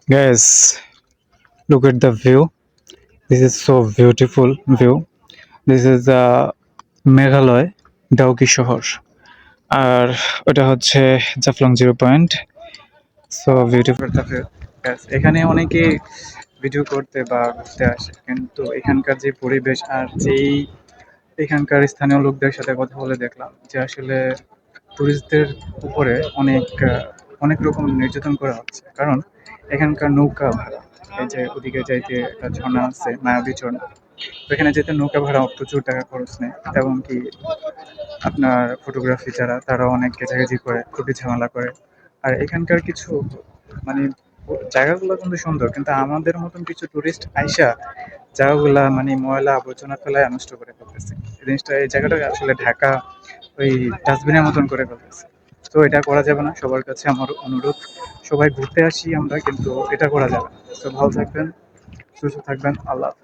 Guys, look at the view. This is so beautiful view. This is Meghalaya Dawki শহর আর ওটা হচ্ছে Jaflong zero point. So beautiful the view. এখানে অনেকে video করতে বা ঘুরতে আসে, কিন্তু এখানকার যে পরিবেশ আর যেই এখানকার স্থানীয় লোকদের সাথে কথা বলে দেখলাম যে আসলে টুরিস্টদের উপরে অনেক রকম নির্যাতন করা হচ্ছে। কারণ এখানকার নৌকা ভাড়া, এই যে ওদিকে যাইতে একটা ঝর্ণা আছে মায়াবী ঝর্ণা, তো এখানে যেতে নৌকা ভাড়া প্রচুর টাকা খরচ নেয়, এবং কি আপনার ফটোগ্রাফি যারা তারা অনেক ঘেঁচাঘেঁচি করে, খুবই ঝামেলা করে। আর এখানকার কিছু মানে জায়গাগুলো কিন্তু সুন্দর, কিন্তু আমাদের মতন কিছু টুরিস্ট আইসা জায়গাগুলা মানে ময়লা আবর্জনা ফেলায় নষ্ট করে ফেলতেছে। এই জায়গাটা আসলে ঢাকা ওই ডাস্টবিনের মতন করে ফেলতেছে। তো এটা করা যাবে না। সবার কাছে আমার অনুরোধ, সবাই ঘুরতে আসি আমরা, কিন্তু এটা করা যাবে না। তো ভালো থাকবেন, সুস্থ থাকবেন, আল্লাহ হাফেজ।